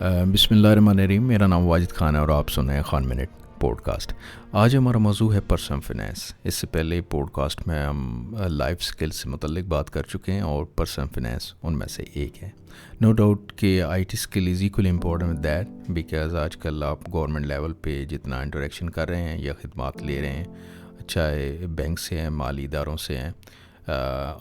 بسم اللہ الرحمن الرحیم. میرا نام واجد خان ہے اور آپ سن رہے ہیں خان منٹ پوڈ کاسٹ. آج ہمارا موضوع ہے پرسنل فنانس. اس سے پہلے پوڈ کاسٹ میں ہم لائف سکل سے متعلق بات کر چکے ہیں اور پرسنل فنانس ان میں سے ایک ہے. نو ڈاؤٹ کہ I T skill is equally important with that because آج کل آپ گورنمنٹ لیول پہ جتنا انٹریکشن کر رہے ہیں یا خدمات لے رہے ہیں، چاہے بینک سے ہیں، مالی اداروں سے ہیں،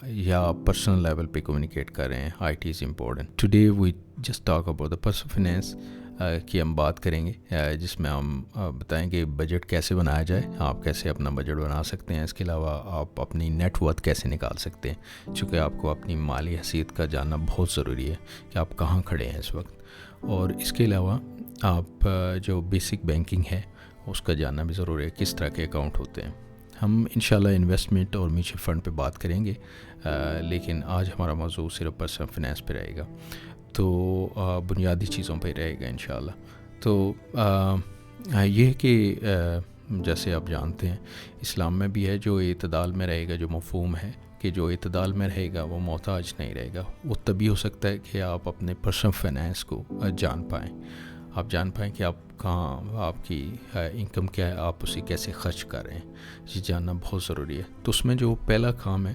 یا پرسنل لیول پہ کمیونیکیٹ کر رہے ہیں، IT is important. Today we just talk about the personal finance کی ہم بات کریں گے، جس میں ہم بتائیں گے بجٹ کیسے بنایا جائے، آپ کیسے اپنا بجٹ بنا سکتے ہیں. اس کے علاوہ آپ اپنی نیٹ ورتھ کیسے نکال سکتے ہیں، چونکہ آپ کو اپنی مالی حیثیت کا جاننا بہت ضروری ہے کہ آپ کہاں کھڑے ہیں اس وقت. اور اس کے علاوہ آپ جو بیسک بینکنگ ہے اس کا جاننا بھی ضروری ہے، کس طرح کے اکاؤنٹ ہوتے ہیں. ہم انشاءاللہ انویسٹمنٹ اور میوچل فنڈ پہ بات کریں گے، لیکن آج ہمارا موضوع صرف پرسنل فنانس پہ رہے گا، تو بنیادی چیزوں پہ رہے گا انشاءاللہ. تو یہ کہ جیسے آپ جانتے ہیں اسلام میں بھی ہے جو اعتدال میں رہے گا، جو مفہوم ہے کہ جو اعتدال میں رہے گا وہ محتاج نہیں رہے گا. وہ تبھی ہو سکتا ہے کہ آپ اپنے پرسنل فنانس کو جان پائیں، آپ جان پائیں کہ آپ کہاں، آپ کی انکم کیا ہے، آپ اسے کیسے خرچ کر رہے ہیں. یہ جاننا بہت ضروری ہے. تو اس میں جو پہلا کام ہے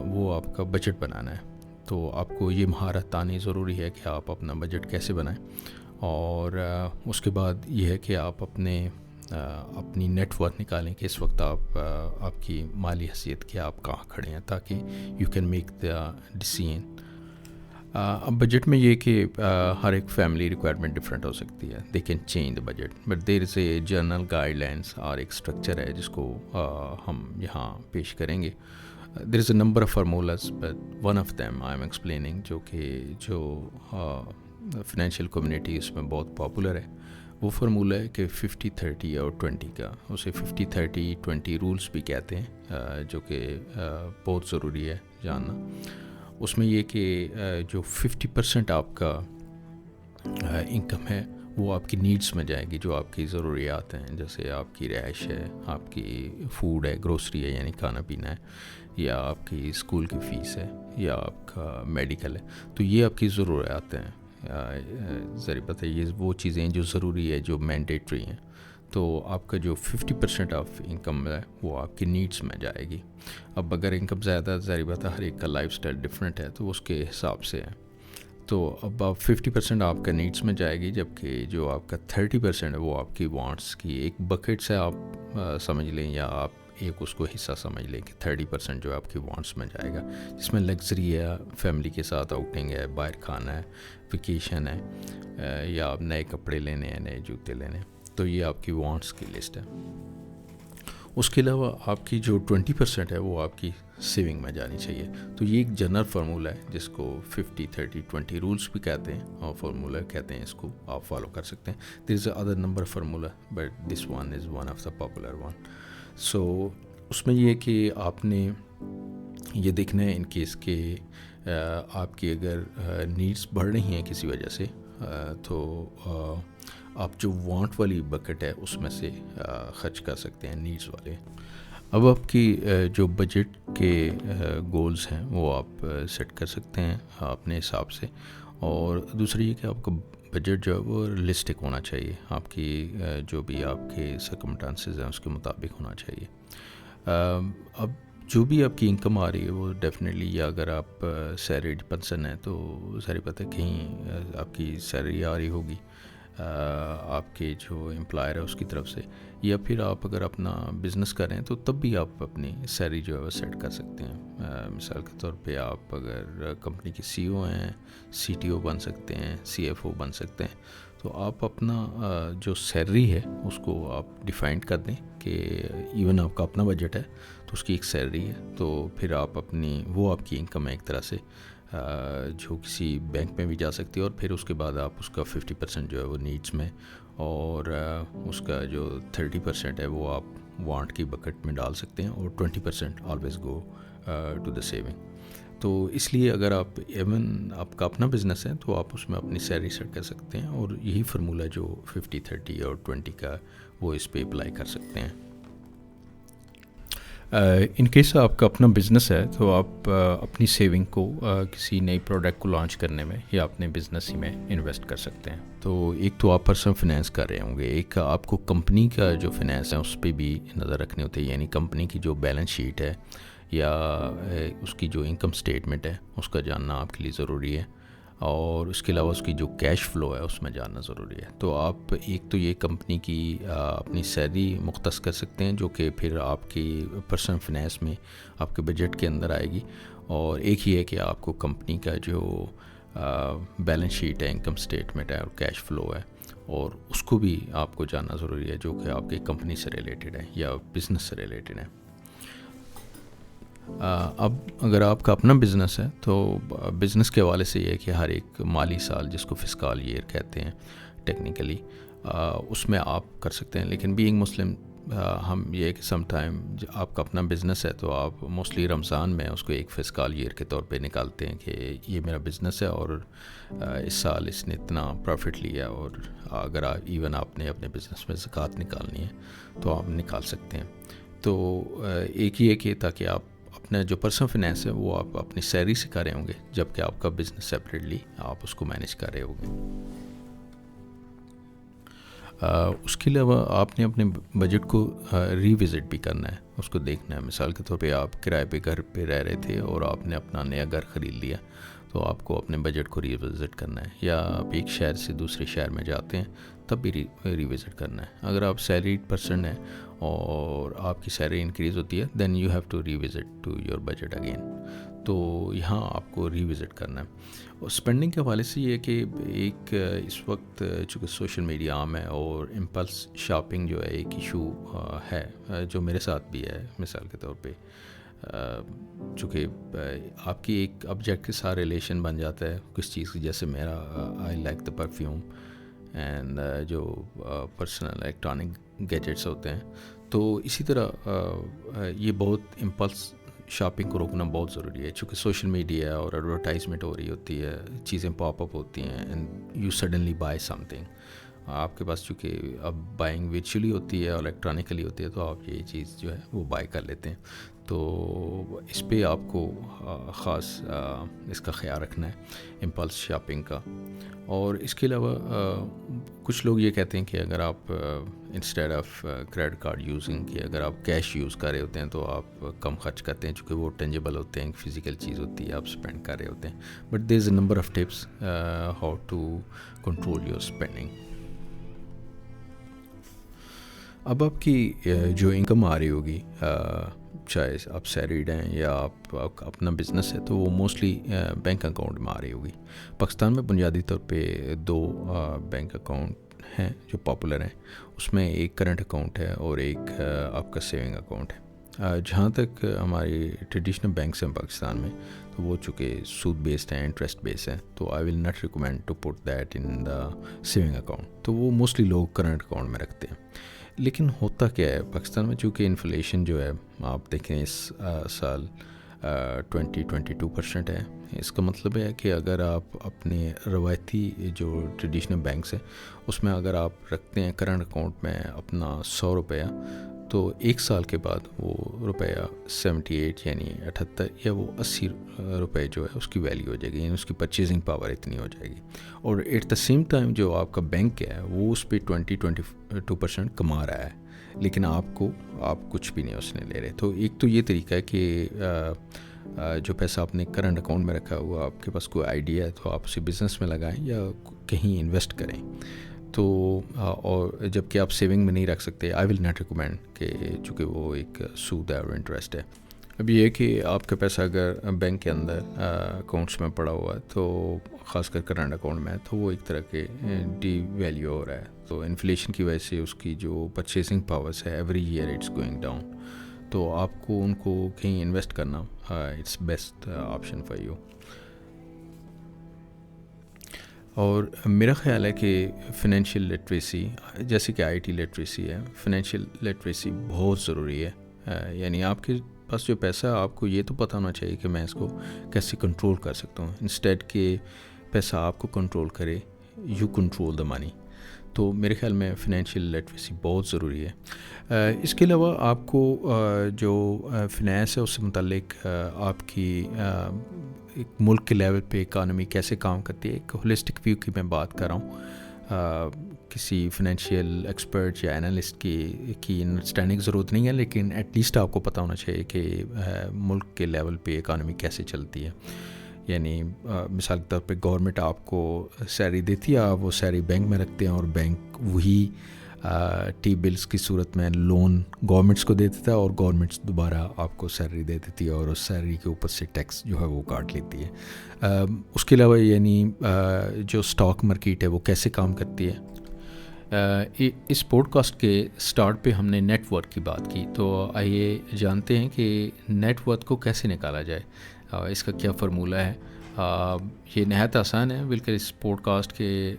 وہ آپ کا بجٹ بنانا ہے. تو آپ کو یہ مہارت آنی ضروری ہے کہ آپ اپنا بجٹ کیسے بنائیں. اور اس کے بعد یہ ہے کہ آپ اپنی نیٹ ورتھ نکالیں کہ اس وقت آپ کی مالی حیثیت کیا، آپ کہاں کھڑے ہیں، تاکہ you can make the decision. اب بجٹ میں یہ کہ ہر ایک فیملی ریکوائرمنٹ ڈفرینٹ ہو سکتی ہے. They can change the budget but there is a general guide lines اور ایک اسٹرکچر ہے جس کو ہم یہاں پیش کریں گے. There is a number of formulas but one of them I am explaining, جو فنینشیل کمیونٹی اس میں بہت پاپولر ہے. وہ فارمولہ ہے کہ 50-30 اور 20 کا، اسے 50-30-20 رولز بھی کہتے ہیں، جو کہ بہت ضروری ہے جاننا. اس میں یہ کہ جو 50% آپ کا انکم ہے وہ آپ کی نیڈس میں جائے گی، جو آپ کی ضروریات ہیں، جیسے آپ کی رہائش ہے، آپ کی فوڈ ہے، گروسری ہے یعنی کھانا پینا ہے، یا آپ کی اسکول کی فیس ہے، یا آپ کا میڈیکل ہے. تو یہ آپ کی ضروریات ہیں. ذرا بات ہے، یہ وہ چیزیں ہیں جو ضروری ہے، جو مینڈیٹری ہیں. تو آپ کا جو 50% آف انکم ہے وہ آپ کی نیڈس میں جائے گی. اب اگر انکم زیادہ، ظاہر بات ہے ہر ایک کا لائف سٹائل ڈفرینٹ ہے تو اس کے حساب سے ہے. تو اب آپ 50% آپ کا نیڈس میں جائے گی، جبکہ جو آپ کا 30% ہے وہ آپ کی وانٹس کی ایک بکٹ سے آپ سمجھ لیں، یا آپ ایک اس کو حصہ سمجھ لیں کہ 30% جو آپ کی وانٹس میں جائے گا، جس میں لگژری ہے، فیملی کے ساتھ آؤٹنگ ہے، باہر کھانا ہے، ویکیشن ہے، یا آپ نئے کپڑے لینے ہیں، نئے جوتے لینے. تو یہ آپ کی وانٹس کی لسٹ ہے. اس کے علاوہ آپ کی جو 20% ہے وہ آپ کی سیونگ میں جانی چاہیے. تو یہ ایک جنرل فارمولہ ہے جس کو 50-30-20 رولز بھی کہتے ہیں، اور فارمولہ کہتے ہیں، اس کو آپ فالو کر سکتے ہیں. There is a other number formula but this one is one of the popular one. So اس میں یہ کہ آپ نے یہ دیکھنا ہے ان کیس کہ آپ کی اگر نیڈس بڑھ رہی ہیں کسی وجہ سے، تو آپ جو وانٹ والی بکٹ ہے اس میں سے خرچ کر سکتے ہیں نیڈس والے. اب آپ کی جو بجٹ کے گولز ہیں وہ آپ سیٹ کر سکتے ہیں اپنے حساب سے. اور دوسری یہ کہ آپ کا بجٹ جو ہے وہ ریئلسٹک ہونا چاہیے، آپ کی جو بھی آپ کے سرکمسٹانسز ہیں اس کے مطابق ہونا چاہیے. اب جو بھی آپ کی انکم آ رہی ہے وہ ڈیفینیٹلی، یا اگر آپ سیلریڈ پرسن ہیں تو ظاہر بات ہے کہیں آپ کی سیلری آ رہی ہوگی آپ کے جو امپلائر ہے اس کی طرف سے، یا پھر آپ اگر اپنا بزنس کریں تو تب بھی آپ اپنی سیلری جو ہے وہ سیٹ کر سکتے ہیں. مثال کے طور پہ آپ اگر کمپنی کے سی او ہیں، سی ٹی او بن سکتے ہیں، سی ایف او بن سکتے ہیں. تو آپ اپنا جو سیلری ہے اس کو آپ ڈیفائن کر دیں کہ ایون آپ کا اپنا بجٹ ہے تو اس کی ایک سیلری ہے. تو پھر آپ وہ آپ کی انکم ہے ایک طرح سے، جو کسی بینک میں بھی جا سکتی ہے. اور پھر اس کے بعد آپ اس کا 50% جو ہے وہ نیڈس میں، اور اس کا جو 30% ہے وہ آپ وانٹ کی بکٹ میں ڈال سکتے ہیں، اور 20% always go to the saving. تو اس لیے اگر آپ ایون آپ کا اپنا بزنس ہے تو آپ اس میں اپنی سیلری سیٹ کر سکتے ہیں، اور یہی فارمولہ جو 50-30 اور 20 کا وہ اس پہ اپلائی کر سکتے ہیں. ان کیس آپ کا اپنا بزنس ہے تو آپ اپنی سیونگ کو کسی نئی پروڈکٹ کو لانچ کرنے میں یا اپنے بزنس ہی میں انویسٹ کر سکتے ہیں. تو ایک تو آپ پرسنل فنانس کر رہے ہوں گے, ایک آپ کو کمپنی کا جو فنانس ہے اس پہ بھی نظر رکھنی ہوتی ہے, یعنی کمپنی کی جو بیلنس شیٹ ہے یا اس کی جو انکم اسٹیٹمنٹ ہے اس کا جاننا آپ کے لیے ضروری ہے, اور اس کے علاوہ اس کی جو کیش فلو ہے اس میں جاننا ضروری ہے. تو آپ ایک تو یہ کمپنی کی اپنی سیلری مختص کر سکتے ہیں جو کہ پھر آپ کی پرسنل فنانس میں آپ کے بجٹ کے اندر آئے گی, اور ایک ہی ہے کہ آپ کو کمپنی کا جو بیلنس شیٹ ہے, انکم اسٹیٹمنٹ ہے اور کیش فلو ہے, اور اس کو بھی آپ کو جاننا ضروری ہے جو کہ آپ کی کمپنی سے ریلیٹڈ ہے یا بزنس سے ریلیٹڈ ہے. اب اگر آپ کا اپنا بزنس ہے تو بزنس کے حوالے سے یہ ہے کہ ہر ایک مالی سال, جس کو فسکال ایئر کہتے ہیں ٹیکنیکلی, اس میں آپ کر سکتے ہیں. لیکن بینگ مسلم ہم یہ کہ سم ٹائم آپ کا اپنا بزنس ہے تو آپ موسٹلی رمضان میں اس کو ایک فسکال ایئر کے طور پہ نکالتے ہیں کہ یہ میرا بزنس ہے اور اس سال اس نے اتنا پروفٹ لیا, اور اگر ایون آپ نے اپنے بزنس میں زکوٰۃ نکالنی ہے تو آپ نکال سکتے ہیں. تو ایک ہی ہے کہ تاکہ آپ اپنا جو پرسنل فنانس ہے وہ آپ اپنی سیلری سے کر رہے ہوں گے, جبکہ آپ کا بزنس سیپریٹلی آپ اس کو مینیج کر رہے ہوں گے. اس کے علاوہ آپ نے اپنے بجٹ کو ری وزٹ بھی کرنا ہے, اس کو دیکھنا ہے. مثال کے طور پہ آپ کرائے پہ گھر پہ رہ رہے تھے اور آپ نے اپنا نیا گھر خرید لیا, تو آپ کو اپنے بجٹ کو ری وزٹ کرنا ہے. یا آپ ایک شہر سے دوسرے شہر میں جاتے ہیں تب بھی ری وزٹ کرنا ہے. اگر آپ سیلریڈ پرسن ہیں اور آپ کی سیلری انکریز ہوتی ہے then you have to revisit to your budget again. تو یہاں آپ کو ری وزٹ کرنا ہے. اور اسپینڈنگ کے حوالے سے یہ ہے کہ ایک اس وقت چونکہ سوشل میڈیا عام ہے اور امپلس شاپنگ جو ہے ایک ایشو ہے جو میرے ساتھ بھی ہے. مثال کے طور پہ چونکہ آپ کی ایک آبجیکٹ کے ساتھ ریلیشن بن جاتا ہے کس چیز کی, جیسے میرا I like the perfume and جو پرسنل الیکٹرانک گیجٹس ہوتے ہیں. تو اسی طرح یہ بہت امپلس شاپنگ کو روکنا بہت ضروری ہے, چونکہ سوشل میڈیا اور ایڈورٹائزمنٹ ہو رہی ہوتی ہے, چیزیں پاپ اپ ہوتی ہیں and you suddenly by some thing. آپ کے پاس چونکہ اب بائنگ ورچولی ہوتی ہے اور الیکٹرانکلی ہوتی ہے تو آپ یہ چیز جو ہے وہ بائی کر لیتے ہیں. تو اس پہ آپ کو خاص اس کا خیال رکھنا ہے امپلس شاپنگ کا. اور اس کے علاوہ کچھ لوگ یہ کہتے ہیں کہ اگر آپ instead of credit card using کہ اگر آپ کیش یوز کر رہے ہوتے ہیں تو آپ کم خرچ کرتے ہیں, چونکہ وہ ٹینجیبل ہوتے ہیں, فزیکل چیز ہوتی ہے, آپ اسپینڈ کر رہے ہوتے ہیں. But there is a number of tips how to control your spending. اب آپ کی جو انکم آ رہی ہوگی, چاہے آپ سیلریڈ ہیں یا آپ اپنا بزنس ہے, تو وہ موسٹلی بینک اکاؤنٹ میں آ رہی ہوگی. پاکستان میں بنیادی طور پہ 2 بینک اکاؤنٹ ہیں جو پاپولر ہیں. اس میں ایک کرنٹ اکاؤنٹ ہے اور ایک آپ کا سیونگ اکاؤنٹ ہے. جہاں تک ہماری ٹریڈیشنل بینکس ہیں پاکستان میں, تو وہ چونکہ سود بیسڈ ہیں, انٹرسٹ بیسڈ ہیں, تو I will not recommend to put that in the saving account. تو وہ موسٹلی لوگ کرنٹ اکاؤنٹ میں رکھتے ہیں. لیکن ہوتا کیا ہے پاکستان میں, چونکہ انفلیشن جو ہے آپ دیکھیں اس سال 22% ہے. اس کا مطلب ہے کہ اگر آپ اپنے روایتی جو ٹریڈیشنل بینکس ہیں اس میں اگر آپ رکھتے ہیں کرنٹ اکاؤنٹ میں اپنا 100 روپیہ, تو 1 سال کے بعد وہ روپیہ 78 یعنی 78 یا وہ 80 روپے جو ہے اس کی ویلیو ہو جائے گی, یعنی اس کی پرچیزنگ پاور اتنی ہو جائے گی. اور ایٹ دا سیم ٹائم جو آپ کا بینک ہے وہ اس پہ 22% کما رہا ہے, لیکن آپ کچھ بھی نہیں اس نے لے رہے. تو ایک تو یہ طریقہ ہے کہ جو پیسہ آپ نے کرنٹ اکاؤنٹ میں رکھا ہوا, آپ کے پاس کوئی آئیڈیا ہے تو آپ اسے بزنس میں لگائیں یا کہیں انویسٹ کریں. تو اور جب کہ آپ سیونگ میں نہیں رکھ سکتے, آئی ول ناٹ ریکمینڈ کہ چونکہ وہ ایک سود ہے اور انٹرسٹ ہے. اب یہ ہے کہ آپ کا پیسہ اگر بینک کے اندر اکاؤنٹس میں پڑا ہوا ہے, تو خاص کر کرنٹ اکاؤنٹ میں ہے, تو وہ ایک طرح کے ڈی ویلیو ہو رہا ہے. تو انفلیشن کی وجہ سے اس کی جو پرچیزنگ پاورس ہے every year it's going down. تو آپ کو ان کو کہیں انویسٹ کرنا it's best option for you. اور میرا خیال ہے کہ فنینشیل لٹریسی جیسے کہ آئی ٹی لٹریسی ہے, فنینشیل لٹریسی بہت ضروری ہے. یعنی آپ کے پاس جو پیسہ, آپ کو یہ تو پتہ ہونا چاہیے کہ میں اس کو کیسے کنٹرول کر سکتا ہوں, انسٹیڈ کہ پیسہ آپ کو کنٹرول کرے, یو کنٹرول دا منی. تو میرے خیال میں فنینشیل لٹریسی بہت ضروری ہے. اس کے علاوہ آپ کو جو فنانس ہے اس سے متعلق آپ کی ایک ملک کے لیول پہ اکانومی کیسے کام کرتی ہے، ایک ہولسٹک ویو کی میں بات کر رہا ہوں. کسی فنینشیل ایکسپرٹ یا انالسٹ کی انڈرسٹینڈنگ ضرورت نہیں ہے، لیکن ایٹ لیسٹ آپ کو پتہ ہونا چاہیے کہ ملک کے لیول پہ اکانومی کیسے چلتی ہے. یعنی مثال کے طور پہ گورنمنٹ آپ کو سیلری دیتی ہے، آپ وہ سیلری بینک میں رکھتے ہیں اور بینک وہی ٹی بلز کی صورت میں لون گورنمنٹس کو دے دیتا ہے اور گورنمنٹس دوبارہ آپ کو سیلری دے دیتی ہے اور اس سیلری کے اوپر سے ٹیکس جو ہے وہ کاٹ لیتی ہے. اس کے علاوہ یعنی جو اسٹاک مارکیٹ ہے وہ کیسے کام کرتی ہے. اس پوڈ کاسٹ کے سٹارٹ پہ ہم نے نیٹ ورتھ کی بات کی، تو آئیے جانتے ہیں کہ نیٹ ورتھ کو کیسے نکالا جائے، اس کا کیا فارمولہ ہے. یہ نہایت آسان ہے. بالکل اس پوڈ کاسٹ کے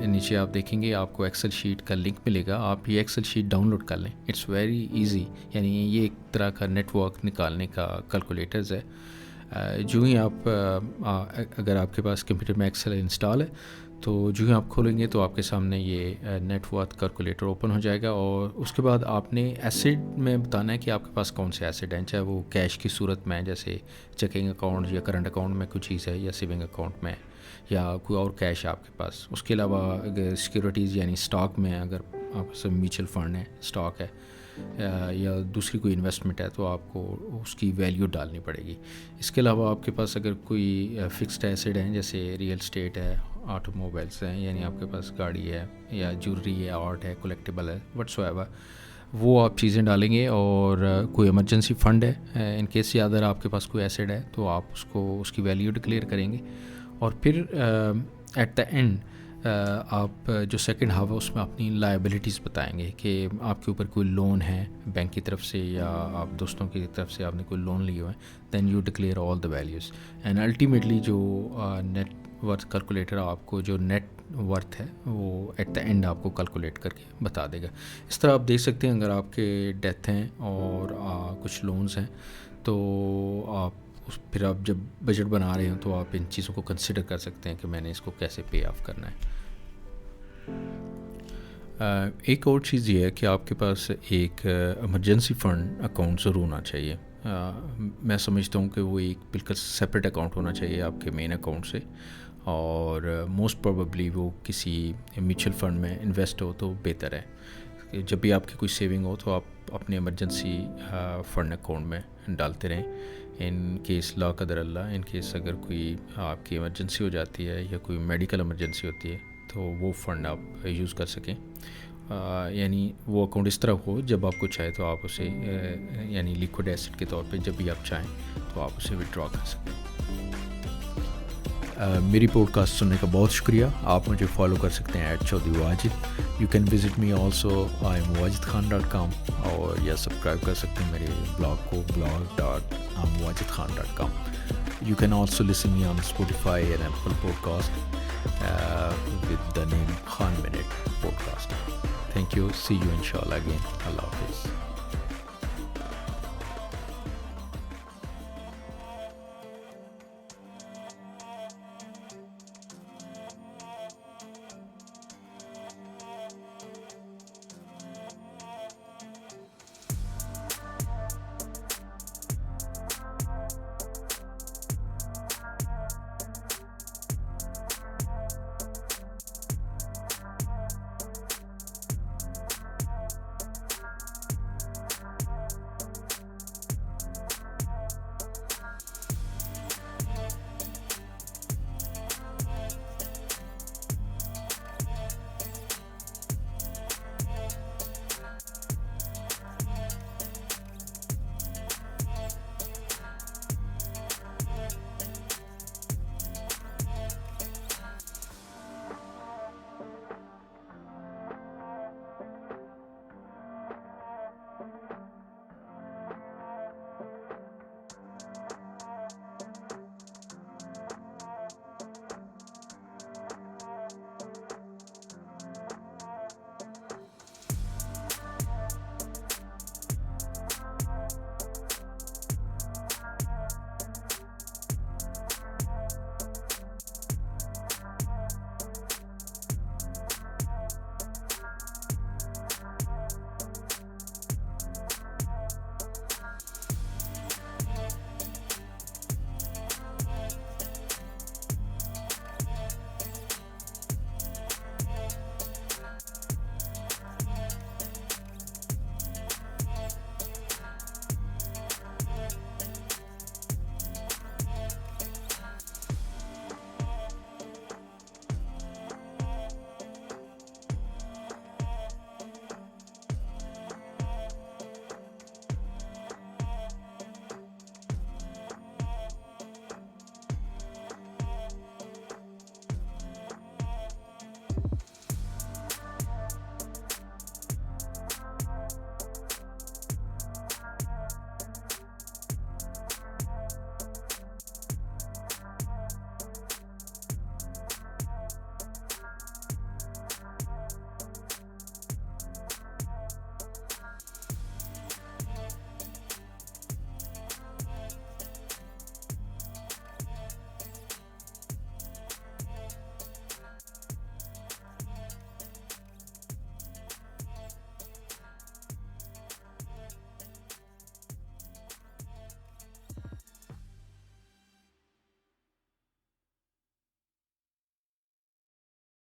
نیچے آپ دیکھیں گے آپ کو ایکسل شیٹ کا لنک ملے گا، آپ یہ ایکسل شیٹ ڈاؤن لوڈ کر لیں. It's very easy. یعنی یہ ایک طرح کا نیٹ ورک نکالنے کا کیلکولیٹرز ہے. جو ہی آپ اگر آپ کے پاس کمپیوٹر میں ایکسل انسٹال ہے تو جو ہی آپ کھولیں گے تو آپ کے سامنے یہ نیٹ ورتھ کیلکولیٹر اوپن ہو جائے گا، اور اس کے بعد آپ نے ایسیڈ میں بتانا ہے کہ آپ کے پاس کون سے ایسیڈ ہیں، چاہے وہ کیش کی صورت میں جیسے چیکنگ اکاؤنٹ یا کرنٹ اکاؤنٹ میں کوئی چیز ہے، یا سیونگ اکاؤنٹ میں، یا کوئی اور کیش ہے آپ کے پاس. اس کے علاوہ اگر سیکیورٹیز یعنی اسٹاک میں اگر آپ سے میوچل فنڈ ہے، اسٹاک ہے، یا دوسری کوئی انویسٹمنٹ ہے تو آپ کو اس کی ویلیو ڈالنی پڑے گی. اس کے علاوہ آپ کے پاس اگر کوئی فکسڈ ایسیڈ ہیں جیسے ریئل اسٹیٹ ہے، آٹو موبائلس ہیں، یعنی آپ کے پاس گاڑی ہے یا جویلری ہے، آرٹ ہے، کلیکٹیبل ہے، وٹس ایور، وہ آپ چیزیں ڈالیں گے. اور کوئی ایمرجنسی فنڈ ہے، ان کیس یا اگر آپ کے پاس کوئی ایسیڈ ہے تو آپ اس کی ویلیو ڈکلیئر کریں گے. اور پھر ایٹ دا اینڈ آپ جو سیکنڈ ہاف ہے اس میں اپنی لائبلٹیز بتائیں گے کہ آپ کے اوپر کوئی لون ہے بینک کی طرف سے یا آپ دوستوں کی طرف سے آپ نے کوئی لون لیے ہوئے ہیں. Then you declare all the values and ultimately جو نیٹ ورتھ کیلکولیٹر آپ کو جو نیٹ ورتھ ہے وہ ایٹ دا اینڈ آپ کو کیلکولیٹ کر کے بتا دے گا. اس طرح آپ دیکھ سکتے ہیں اگر آپ کے ڈیتھ ہیں اور کچھ لونز ہیں تو آپ پھر آپ جب بجٹ بنا رہے ہیں تو آپ ان چیزوں کو کنسیڈر کر سکتے ہیں کہ میں نے اس کو کیسے پے آف کرنا ہے. ایک اور چیز یہ ہے کہ آپ کے پاس ایک ایمرجنسی فنڈ اکاؤنٹ ضرور ہونا چاہیے. میں سمجھتا ہوں کہ وہ ایک بالکل سپریٹ اکاؤنٹ ہونا چاہیے آپ کے مین اکاؤنٹ سے، اور موسٹ پروبیبلی وہ کسی میوچل فنڈ میں انویسٹ ہو تو بہتر ہے. جب بھی آپ کی کوئی سیونگ ہو تو آپ اپنے ایمرجنسی فنڈ اکاؤنٹ میں ڈالتے رہیں. ان کیس لا قدر اللہ، ان کیس اگر کوئی آپ کی ایمرجنسی ہو جاتی ہے یا کوئی میڈیکل ایمرجنسی ہوتی ہے تو وہ فنڈ آپ یوز کر سکیں. یعنی وہ اکاؤنٹ اس طرح ہو جب آپ کو چاہے تو آپ اسے یعنی لیکوڈ ایسڈ کے طور پہ جب بھی آپ چاہیں تو آپ اسے وڈرا کر سکیں. میری پوڈ کاسٹ سننے کا بہت شکریہ. آپ مجھے فالو کر سکتے ہیں @Chaudhry Wajid. You can visit me also imwajidkhan.com، اور یا سبسکرائب کر سکتے ہیں میرے بلاگ کو blog.imwajidkhan.com. You can also listen me on Spotify and Apple Podcast with the name Khan Minute Podcast. Thank you. See you inshallah again. Allah Hafiz.